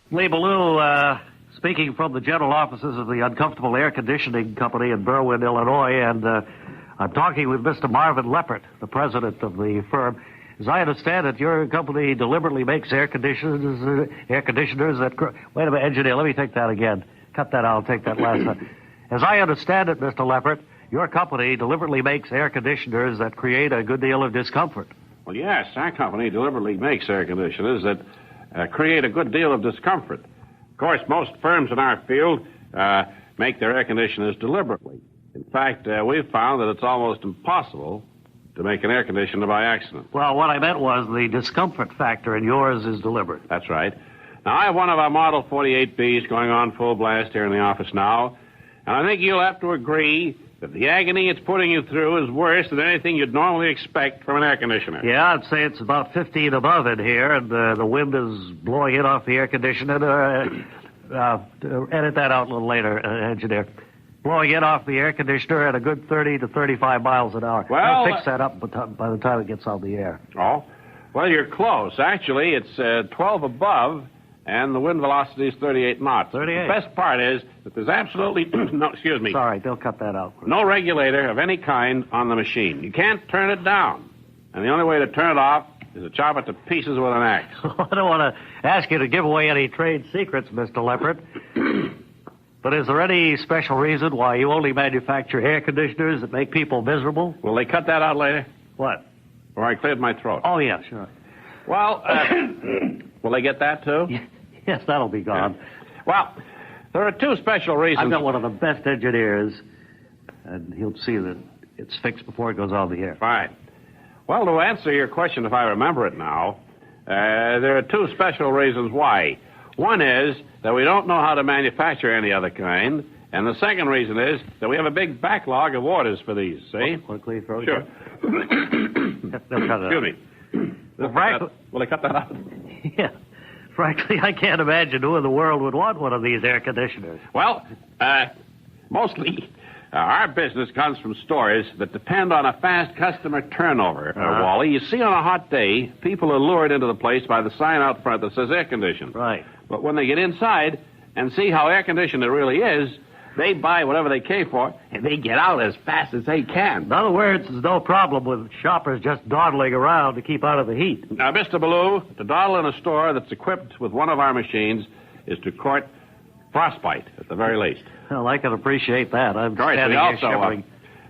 Lee Ballou, speaking from the general offices of the Uncomfortable Air Conditioning Company in Berwyn, Illinois, and I'm talking with Mr. Marvin Leppert, the president of the firm. As I understand it, your company deliberately makes air conditioners that... Wait a minute, engineer, let me take that again. Cut that out, take that last one. As I understand it, Mr. Leppert, your company deliberately makes air conditioners that create a good deal of discomfort. Well, yes, our company deliberately makes air conditioners that create a good deal of discomfort. Of course, most firms in our field make their air conditioners deliberately. In fact, we've found that it's almost impossible to make an air conditioner by accident. Well, what I meant was the discomfort factor in yours is deliberate. That's right. Now, I have one of our Model 48Bs going on full blast here in the office now, and I think you'll have to agree that the agony it's putting you through is worse than anything you'd normally expect from an air conditioner. Yeah, I'd say it's about 15 above in here, and the wind is blowing in off the air conditioner. Edit that out a little later, engineer. Blowing in off the air conditioner at a good 30 to 35 miles an hour. Well, I'll fix that up by the time it gets on the air. Oh? Well, you're close. Actually, it's 12 above, and the wind velocity is 38 knots. 38. The best part is that there's absolutely no, excuse me. Sorry, they'll cut that out. No regulator of any kind on the machine. You can't turn it down. And the only way to turn it off is to chop it to pieces with an axe. I don't want to ask you to give away any trade secrets, Mr. Leppert. But is there any special reason why you only manufacture air conditioners that make people miserable? Will they cut that out later? What? Or I cleared my throat. Oh, yeah, sure. Well, will they get that, too? Yes, that'll be gone. Yeah. Well, there are two special reasons. I've got one of the best engineers, and he'll see that it's fixed before it goes on the air. Fine. Well, to answer your question, if I remember it now, there are two special reasons why. One is that we don't know how to manufacture any other kind, and the second reason is that we have a big backlog of orders for these, see? Quickly throw it. Sure. They'll cut it Excuse me. Will they cut that out? Yeah. Frankly, I can't imagine who in the world would want one of these air conditioners. Well, mostly our business comes from stores that depend on a fast customer turnover, Wally. You see, on a hot day, people are lured into the place by the sign out front that says air conditioned. Right. But when they get inside and see how air conditioned it really is, they buy whatever they came for, and they get out as fast as they can. In other words, there's no problem with shoppers just dawdling around to keep out of the heat. Now, Mr. Ballou, to dawdle in a store that's equipped with one of our machines is to court frostbite, at the very least. Well, I can appreciate that. I'm Of course, we standing here also shivering.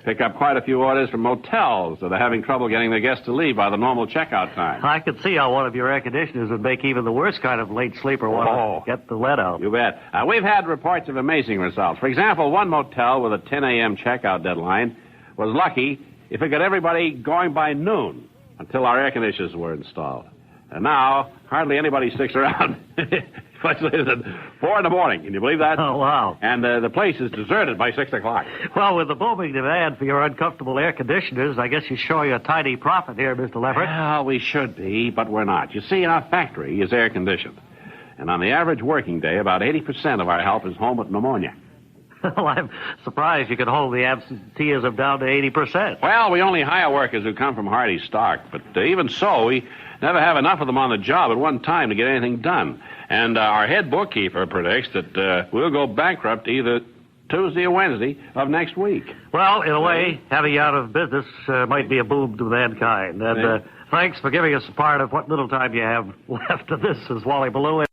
pick up quite a few orders from motels that are having trouble getting their guests to leave by the normal checkout time. I could see how one of your air conditioners would make even the worst kind of late sleeper want to get the lead out. You bet. We've had reports of amazing results. For example, one motel with a 10 a.m. checkout deadline was lucky if it got everybody going by noon until our air conditioners were installed. And now, hardly anybody sticks around much later than 4 in the morning. Can you believe that? Oh, wow. And the place is deserted by 6 o'clock. Well, with the booming demand for your uncomfortable air conditioners, I guess you're showing a tiny profit here, Mr. Leppert. Well, we should be, but we're not. You see, our factory is air conditioned. And on the average working day, about 80% of our help is home with pneumonia. Well, I'm surprised you could hold the absenteeism down to 80%. Well, we only hire workers who come from hardy stock, but even so, we never have enough of them on the job at one time to get anything done. And our head bookkeeper predicts that we'll go bankrupt either Tuesday or Wednesday of next week. Well, in a way, having you out of business might be a boom to mankind. And thanks for giving us a part of what little time you have left of this. Is Wally Ballou.